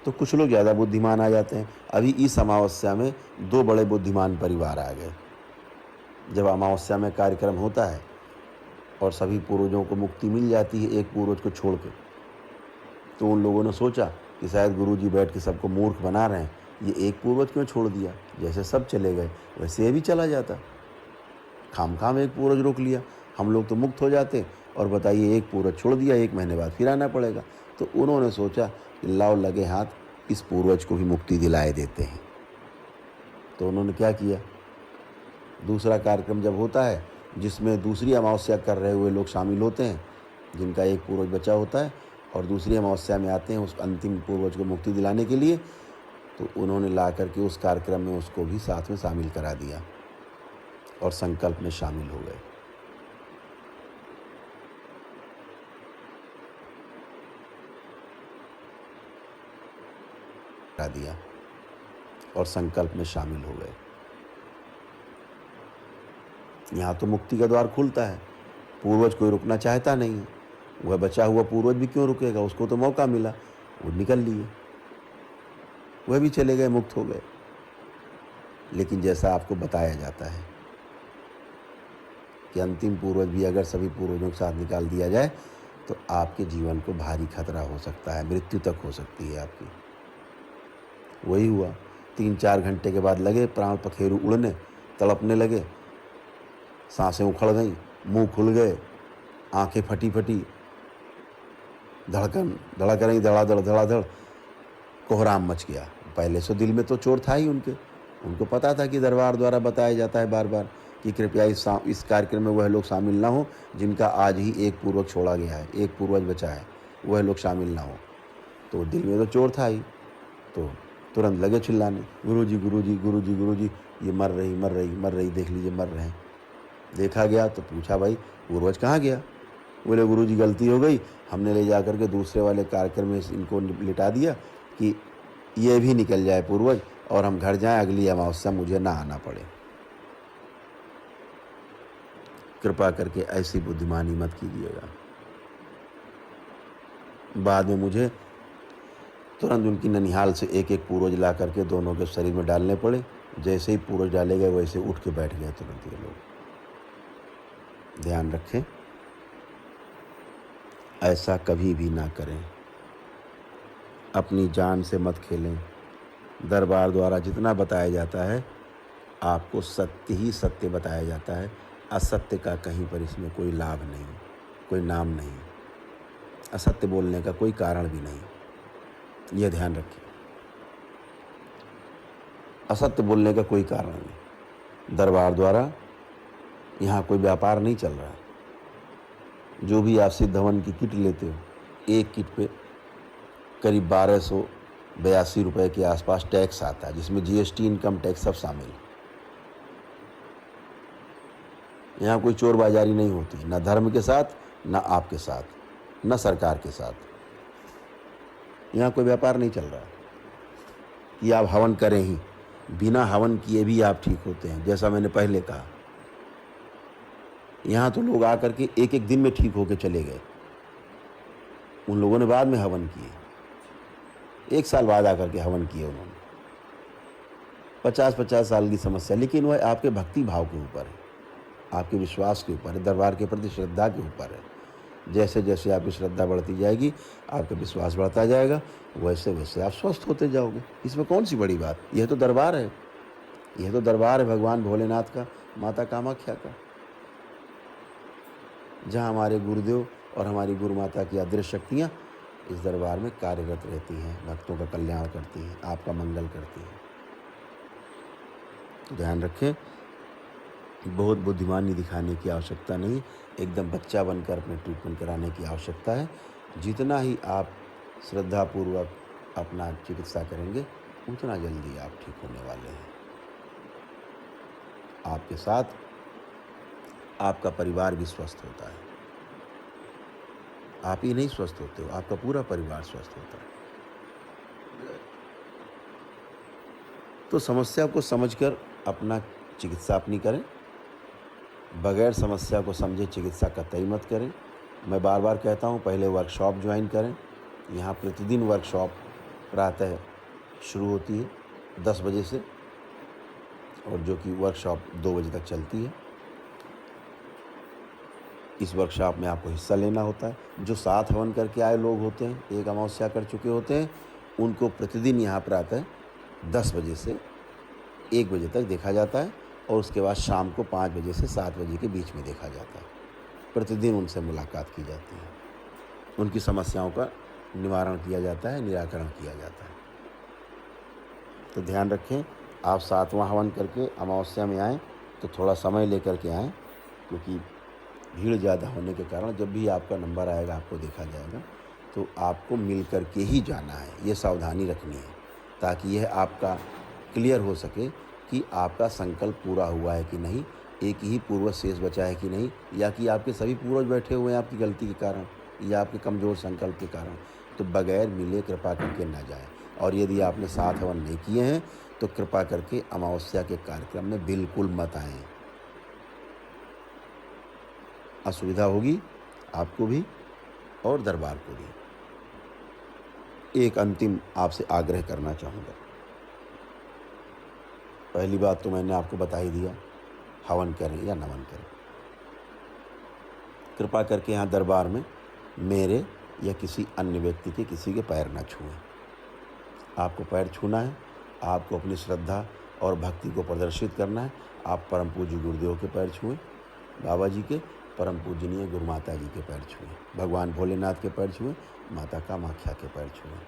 तो कुछ लोग ज़्यादा बुद्धिमान आ जाते हैं। अभी इस अमावस्या में 2 बड़े बुद्धिमान परिवार आ गए। जब अमावस्या में कार्यक्रम होता है और सभी पूर्वजों को मुक्ति मिल जाती है एक पूर्वज को छोड़ के, तो उन लोगों ने सोचा कि शायद गुरुजी बैठ के सबको मूर्ख बना रहे हैं, ये एक पूर्वज क्यों छोड़ दिया, जैसे सब चले गए वैसे ये भी चला जाता, खाम एक पूर्वज रोक लिया, हम लोग तो मुक्त हो जाते, और बताइए एक पूर्वज छोड़ दिया, 1 महीने बाद फिर आना पड़ेगा। तो उन्होंने सोचा कि लाओ लगे हाथ इस पूर्वज को भी मुक्ति दिलाए देते हैं। तो उन्होंने क्या किया, दूसरा कार्यक्रम जब होता है जिसमें दूसरी अमावस्या कर रहे हुए लोग शामिल होते हैं, जिनका एक पूर्वज बचा होता है और दूसरी अमावस्या में आते हैं उस अंतिम पूर्वज को मुक्ति दिलाने के लिए, तो उन्होंने ला करके उस कार्यक्रम में उसको भी साथ में शामिल करा दिया और संकल्प में शामिल हो गए। करा दिया और संकल्प में शामिल हो गए। यहाँ तो मुक्ति का द्वार खुलता है, पूर्वज कोई रुकना चाहता नहीं है, वह बचा हुआ पूर्वज भी क्यों रुकेगा, उसको तो मौका मिला, वो निकल लिए, वह भी चले गए, मुक्त हो गए। लेकिन जैसा आपको बताया जाता है कि अंतिम पूर्वज भी अगर सभी पूर्वजों के साथ निकाल दिया जाए तो आपके जीवन को भारी खतरा हो सकता है, मृत्यु तक हो सकती है आपकी। वही हुआ, 3-4 घंटे के बाद लगे प्राण पखेरु उड़ने, तड़पने लगे, सांसें उखड़ गईं, मुंह खुल गए, आंखें फटी, धड़क रही, धड़ाधड़, कोहराम मच गया। पहले से दिल में तो चोर था ही उनको पता था कि दरबार द्वारा बताया जाता है बार बार कि कृपया इस कार्यक्रम में वह लोग शामिल ना हो जिनका आज ही एक पूर्वज छोड़ा गया है, एक पूर्वज बचा है, वह लोग शामिल ना हो। तो दिल में तो चोर था ही, तो तुरंत लगे चिल्लाने, गुरुजी गुरुजी गुरुजी गुरुजी, ये मर रही, देख लीजिए मर रहे हैं। देखा गया तो पूछा, भाई पूर्वज कहाँ गया? बोले गुरुजी गलती हो गई, हमने ले जा करके दूसरे वाले कार्यक्रम में इनको लिटा दिया कि ये भी निकल जाए पूर्वज और हम घर जाएं, अगली अमावस्या मुझे ना आना पड़े। कृपा करके ऐसी बुद्धिमानी मत कीजिएगा। बाद में मुझे तुरंत उनकी ननिहाल से एक पूर्वज ला करके दोनों के शरीर में डालने पड़े। जैसे ही पूर्वज डाले गए वैसे उठ के बैठ गए तुरंत ये लोग। ध्यान रखें, ऐसा कभी भी ना करें, अपनी जान से मत खेलें। दरबार द्वारा जितना बताया जाता है आपको सत्य ही सत्य बताया जाता है, असत्य का कहीं पर इसमें कोई लाभ नहीं, कोई नाम नहीं, असत्य बोलने का कोई कारण भी नहीं, यह ध्यान रखें। असत्य बोलने का कोई कारण नहीं। दरबार द्वारा यहाँ कोई व्यापार नहीं चल रहा। जो भी आप सिद्धवन की किट लेते हो, एक किट पे करीब 1282 रुपये के आसपास टैक्स आता है, जिसमें जीएसटी, इनकम टैक्स सब शामिल। यहाँ कोई चोर बाजारी नहीं होती, ना धर्म के साथ, ना आपके साथ, ना सरकार के साथ। यहाँ कोई व्यापार नहीं चल रहा कि आप हवन करें ही, बिना हवन किए भी आप ठीक होते हैं। जैसा मैंने पहले कहा, यहाँ तो लोग आकर के एक दिन में ठीक होके चले गए। उन लोगों ने बाद में हवन किए, 1 साल बाद आकर के हवन किए उन्होंने। 50-50 साल की समस्या, लेकिन वह आपके भक्ति भाव के ऊपर है, आपके विश्वास के ऊपर है, दरबार के प्रति श्रद्धा के ऊपर है। जैसे जैसे आपकी श्रद्धा बढ़ती जाएगी, आपका विश्वास बढ़ता जाएगा, वैसे वैसे आप स्वस्थ होते जाओगे। इसमें कौन सी बड़ी बात? यह तो दरबार है, यह तो दरबार है भगवान भोलेनाथ का, माता कामाख्या का, जहाँ हमारे गुरुदेव और हमारी गुरु माता की अदृश्य शक्तियाँ इस दरबार में कार्यरत रहती हैं, भक्तों का कल्याण करती हैं, आपका मंगल करती हैं। तो ध्यान रखें, बहुत बुद्धिमानी दिखाने की आवश्यकता नहीं, एकदम बच्चा बनकर अपने ट्रीटमेंट कराने की आवश्यकता है। जितना ही आप श्रद्धापूर्वक अपना चिकित्सा करेंगे, उतना जल्दी आप ठीक होने वाले हैं। आपके साथ आपका परिवार भी स्वस्थ होता है। आप ही नहीं स्वस्थ होते हो, आपका पूरा परिवार स्वस्थ होता है। तो समस्या को समझकर अपना चिकित्सा अपनी करें, बगैर समस्या को समझे चिकित्सा कतई मत करें। मैं बार बार कहता हूँ, पहले वर्कशॉप ज्वाइन करें। यहाँ प्रतिदिन वर्कशॉप प्रातः शुरू होती है 10 बजे से, और जो कि वर्कशॉप 2 बजे तक चलती है। इस वर्कशॉप में आपको हिस्सा लेना होता है। जो 7 हवन करके आए लोग होते हैं, एक अमावस्या कर चुके होते हैं, उनको प्रतिदिन यहाँ पर आकर 10 बजे से 1 बजे तक देखा जाता है और उसके बाद शाम को 5 बजे से 7 बजे के बीच में देखा जाता है। प्रतिदिन उनसे मुलाकात की जाती है, उनकी समस्याओं का निवारण किया जाता है, निराकरण किया जाता है। तो ध्यान रखें, आप 7वां हवन करके अमावस्या में आएँ तो थोड़ा समय लेकर के आएँ, क्योंकि भीड़ ज़्यादा होने के कारण जब भी आपका नंबर आएगा आपको देखा जाएगा, तो आपको मिल कर के ही जाना है। ये सावधानी रखनी है ताकि यह आपका क्लियर हो सके कि आपका संकल्प पूरा हुआ है कि नहीं, एक ही पूर्वज शेष बचा है कि नहीं, या कि आपके सभी पूर्वज बैठे हुए हैं आपकी गलती के कारण या आपके कमज़ोर संकल्प के कारण। तो बगैर मिले कृपा करके ना जाए। और यदि आपने 7 हवन नहीं किए हैं तो कृपा करके अमावस्या के कार्यक्रम में बिल्कुल मत आएँ। असुविधा होगी आपको भी और दरबार को भी। एक अंतिम आपसे आग्रह करना चाहूँगा। पहली बात तो मैंने आपको बता ही दिया, हवन करें या नमन करें। कृपा करके यहाँ दरबार में मेरे या किसी अन्य व्यक्ति के किसी के पैर न छुएं। आपको पैर छूना है, आपको अपनी श्रद्धा और भक्ति को प्रदर्शित करना है। आप परम पूज्य गुरुदेव के पैर छुएं, बाबा जी के, परम पूजनीय गुरु माता जी के पैर छुएं, भगवान भोलेनाथ के पैर छुएं, माता कामाख्या के पैर छुएं,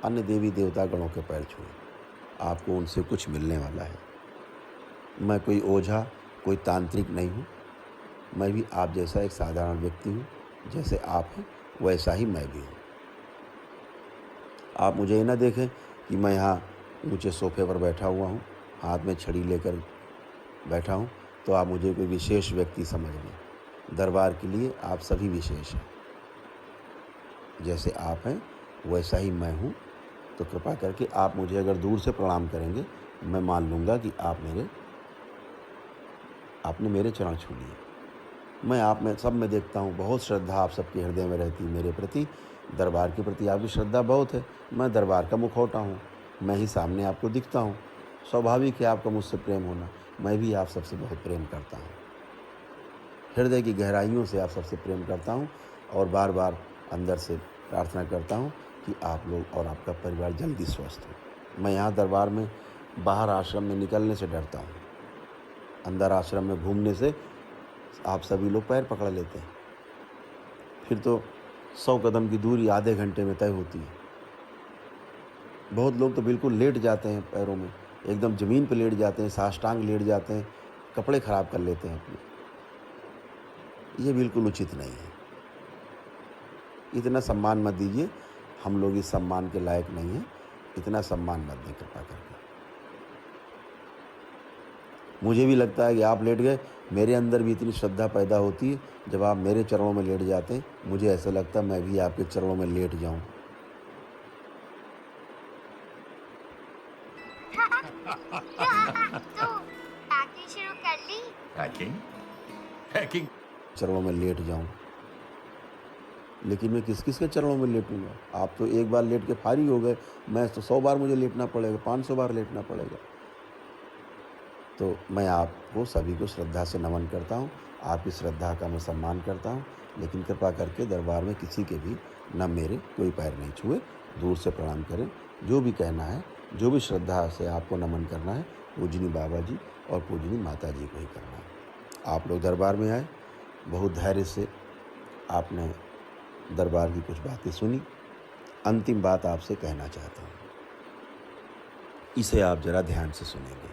अन्य देवी देवता गणों के पैर छुएं। आपको उनसे कुछ मिलने वाला है। मैं कोई ओझा, कोई तांत्रिक नहीं हूँ। मैं भी आप जैसा एक साधारण व्यक्ति हूँ। जैसे आप हैं वैसा ही मैं भी हूँ। आप मुझे ये ना देखें कि मैं यहाँ ऊंचे सोफे पर बैठा हुआ हूँ, हाथ में छड़ी लेकर बैठा हूँ, तो आप मुझे कोई विशेष व्यक्ति समझ लें। दरबार के लिए आप सभी विशेष हैं। जैसे आप हैं वैसा ही मैं हूँ। तो कृपा करके आप मुझे अगर दूर से प्रणाम करेंगे, मैं मान लूँगा कि आपने मेरे चरण छू लिए। मैं आप में सब में देखता हूँ, बहुत श्रद्धा आप सबके हृदय में रहती है मेरे प्रति। दरबार के प्रति आपकी श्रद्धा बहुत है। मैं दरबार का मुखौटा हूँ, मैं ही सामने आपको दिखता हूँ। स्वाभाविक है आपका मुझसे प्रेम होना। मैं भी आप सबसे बहुत प्रेम करता हूँ, हृदय की गहराइयों से आप सबसे प्रेम करता हूँ और बार बार अंदर से प्रार्थना करता हूँ कि आप लोग और आपका परिवार जल्दी स्वस्थ हो। मैं यहाँ दरबार में बाहर आश्रम में निकलने से डरता हूँ। अंदर आश्रम में घूमने से आप सभी लोग पैर पकड़ लेते हैं, फिर तो 100 कदम की दूरी आधे घंटे में तय होती है। बहुत लोग तो बिल्कुल लेट जाते हैं, पैरों में एकदम ज़मीन पर लेट जाते हैं, साष्टांग लेट जाते हैं, कपड़े ख़राब कर लेते हैं अपने। ये बिल्कुल उचित नहीं है। इतना सम्मान मत दीजिए, हम लोग इस सम्मान के लायक नहीं हैं। इतना सम्मान मत दें कृपा करके। मुझे भी लगता है कि आप लेट गए, मेरे अंदर भी इतनी श्रद्धा पैदा होती है जब आप मेरे चरणों में लेट जाते हैं। मुझे ऐसा लगता है मैं भी आपके चरणों में लेट जाऊं। पैकिंग शुरू कर ली? पैकिंग चरणों में लेट जाऊं, लेकिन मैं किस किस के चरणों में लेटूंगा? आप तो एक बार लेट के फारिग हो गए, मैं तो 100 बार मुझे लेटना पड़ेगा, 500 बार लेटना पड़ेगा। तो मैं आपको सभी को श्रद्धा से नमन करता हूँ। आपकी श्रद्धा का मैं सम्मान करता हूँ, लेकिन कृपा करके दरबार में किसी के भी न मेरे कोई पैर नहीं छुए। दूर से प्रणाम करें। जो भी कहना है, जो भी श्रद्धा से आपको नमन करना है, पूजनी बाबा जी और पूजनी माता जी को ही करना है। आप लोग दरबार में आए, बहुत धैर्य से आपने दरबार की कुछ बातें सुनी। अंतिम बात आपसे कहना चाहता हूँ, इसे आप जरा ध्यान से सुनेंगे।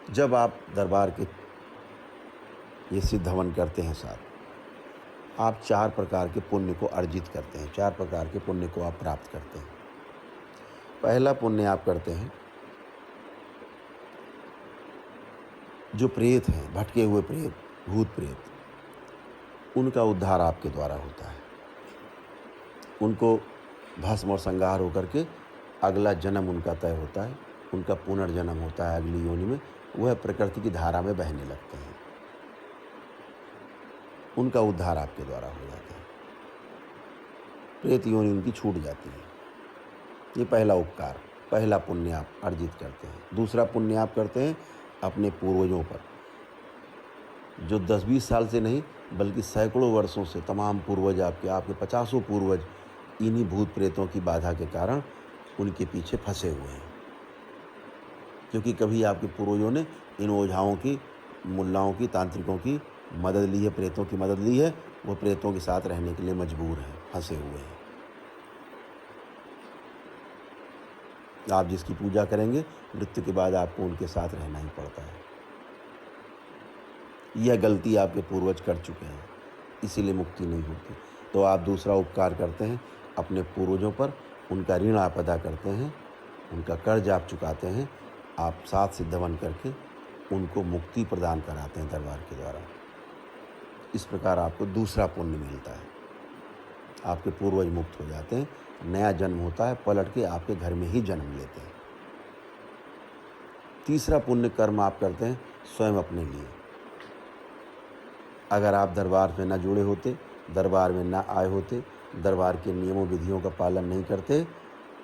जब आप दरबार के ये सिद्ध हवन करते हैं साथ, आप 4 प्रकार के पुण्य को अर्जित करते हैं, 4 प्रकार के पुण्य को आप प्राप्त करते हैं। पहला पुण्य आप करते हैं, जो प्रेत हैं, भटके हुए प्रेत, भूत प्रेत, उनका उद्धार आपके द्वारा होता है। उनको भस्म और संहार होकर के अगला जन्म उनका तय होता है, उनका पुनर्जन्म होता है अगली योनि में। वह प्रकृति की धारा में बहने लगते हैं, उनका उद्धार आपके द्वारा हो जाता है। प्रेत योनि उनकी छूट जाती है। ये पहला उपकार, पहला पुण्य आप अर्जित करते हैं। दूसरा पुण्य आप करते हैं अपने पूर्वजों पर। जो 10-20 साल से नहीं बल्कि सैकड़ों वर्षों से तमाम पूर्वज आपके 50 पूर्वज इन्हीं भूत प्रेतों की बाधा के कारण उनके पीछे फंसे हुए हैं। क्योंकि कभी आपके पूर्वजों ने इन ओझाओं की, मुल्लाओं की, तांत्रिकों की मदद ली है, प्रेतों की मदद ली है, वो प्रेतों के साथ रहने के लिए मजबूर हैं, फंसे हुए हैं। आप जिसकी पूजा करेंगे मृत्यु के बाद आपको उनके साथ रहना ही पड़ता है। यह गलती आपके पूर्वज कर चुके हैं, इसीलिए मुक्ति नहीं होती। तो आप दूसरा उपकार करते हैं अपने पूर्वजों पर, उनका ऋण आप अदा करते हैं, उनका कर्ज आप चुकाते हैं, आप 7 सिद्ध बन करके उनको मुक्ति प्रदान कराते हैं दरबार के द्वारा। इस प्रकार आपको दूसरा पुण्य मिलता है, आपके पूर्वज मुक्त हो जाते हैं, नया जन्म होता है, पलट के आपके घर में ही जन्म लेते हैं। तीसरा पुण्य कर्म आप करते हैं स्वयं अपने लिए। अगर आप दरबार में न जुड़े होते, दरबार में न आए होते, दरबार के नियमों विधियों का पालन नहीं करते,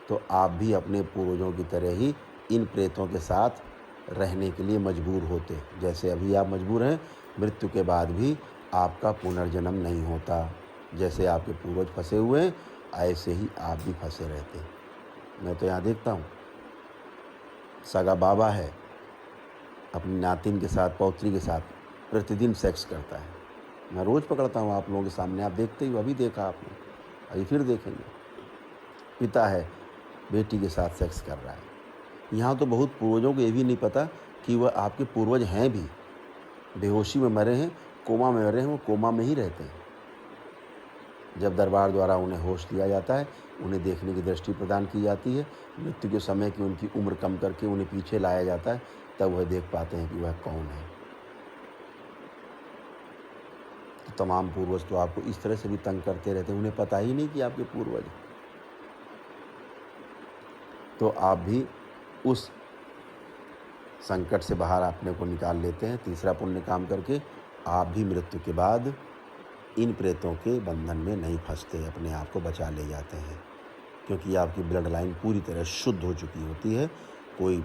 तो आप भी अपने पूर्वजों की तरह ही इन प्रेतों के साथ रहने के लिए मजबूर होते। जैसे अभी आप मजबूर हैं, मृत्यु के बाद भी आपका पुनर्जन्म नहीं होता। जैसे आपके पूर्वज फंसे हुए हैं, ऐसे ही आप भी फंसे रहते। मैं तो यहाँ देखता हूँ, सगा बाबा है, अपनी नातिन के साथ, पौत्री के साथ प्रतिदिन सेक्स करता है। मैं रोज़ पकड़ता हूँ आप लोगों के सामने, आप देखते ही हो, अभी देखा आपने, अभी फिर देखेंगे। पिता है, बेटी के साथ सेक्स कर रहा है। यहाँ तो बहुत पूर्वजों को ये भी नहीं पता कि वह आपके पूर्वज हैं भी, बेहोशी में मरे हैं, कोमा में मरे हैं, वो कोमा में ही रहते हैं। जब दरबार द्वारा उन्हें होश दिया जाता है, उन्हें देखने की दृष्टि प्रदान की जाती है, मृत्यु के समय की उनकी उम्र कम करके उन्हें पीछे लाया जाता है, तब वह देख पाते हैं कि वह कौन है। तो तमाम पूर्वज तो आपको इस तरह से भी तंग करते रहते हैं, उन्हें पता ही नहीं कि आपके पूर्वज हैं। तो आप भी उस संकट से बाहर अपने को निकाल लेते हैं तीसरा पुण्य काम करके। आप भी मृत्यु के बाद इन प्रेतों के बंधन में नहीं फंसते, अपने आप को बचा ले जाते हैं, क्योंकि आपकी ब्लड लाइन पूरी तरह शुद्ध हो चुकी होती है। कोई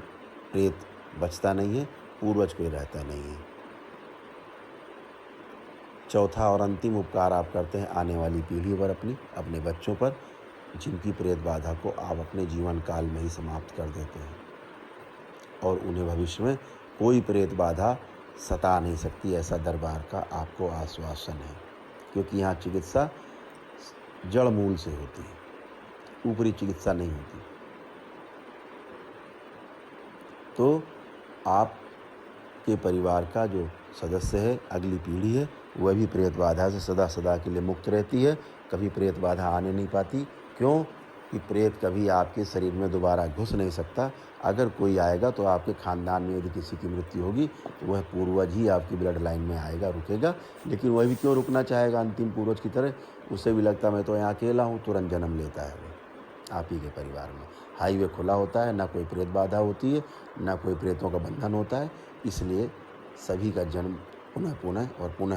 प्रेत बचता नहीं है, पूर्वज कोई रहता नहीं है। चौथा और अंतिम उपकार आप करते हैं आने वाली पीढ़ी पर, अपने बच्चों पर, जिनकी प्रेत बाधा को आप अपने जीवन काल में ही समाप्त कर देते हैं और उन्हें भविष्य में कोई प्रेत बाधा सता नहीं सकती, ऐसा दरबार का आपको आश्वासन है। क्योंकि यहाँ चिकित्सा जड़ मूल से होती है, ऊपरी चिकित्सा नहीं होती। तो आपके परिवार का जो सदस्य है, अगली पीढ़ी है, वह भी प्रेत बाधा से सदा सदा के लिए मुक्त रहती है। कभी प्रेत बाधा आने नहीं पाती। क्यों? कि प्रेत कभी आपके शरीर में दोबारा घुस नहीं सकता। अगर कोई आएगा तो आपके ख़ानदान में यदि किसी की मृत्यु होगी तो वह पूर्वज ही आपकी ब्लड लाइन में आएगा, रुकेगा। लेकिन वह भी क्यों रुकना चाहेगा अंतिम पूर्वज की तरह? उसे भी लगता मैं तो यहाँ अकेला हूँ, तुरंत जन्म लेता है वो आप ही के परिवार में। हाईवे खुला होता है, ना कोई प्रेत बाधा होती है, ना कोई प्रेतों का बंधन होता है। इसलिए सभी का जन्म पुनः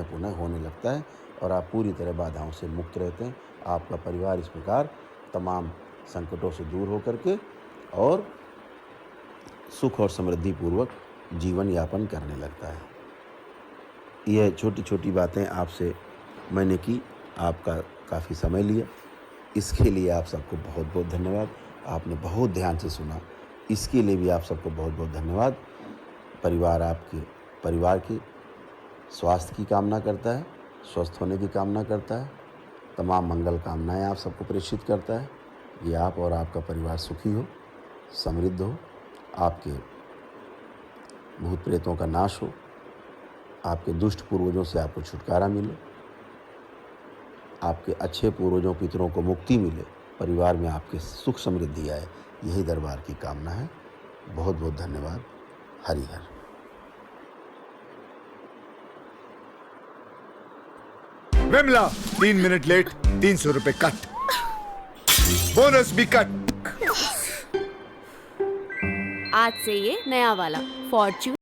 पुनः होने लगता है और आप पूरी तरह बाधाओं से मुक्त रहते हैं। आपका परिवार इस प्रकार तमाम संकटों से दूर होकर के और सुख और समृद्धि पूर्वक जीवन यापन करने लगता है। यह छोटी छोटी बातें आपसे मैंने की, आपका काफ़ी समय लिया, इसके लिए आप सबको बहुत बहुत धन्यवाद। आपने बहुत ध्यान से सुना, इसके लिए भी आप सबको बहुत बहुत धन्यवाद। परिवार के स्वास्थ्य की कामना करता है, स्वस्थ होने की कामना करता है, तमाम मंगल कामनाएं आप सबको प्रेषित करता है। ये आप और आपका परिवार सुखी हो, समृद्ध हो, आपके भूत प्रेतों का नाश हो, आपके दुष्ट पूर्वजों से आपको छुटकारा मिले, आपके अच्छे पूर्वजों पितरों को मुक्ति मिले, परिवार में आपके सुख समृद्धि आए, यही दरबार की कामना है। बहुत बहुत धन्यवाद। हरिहर। विमला 3 मिनट लेट, 300 रुपए कट, बोनस भी कट। आज से ये नया वाला फॉर्च्यून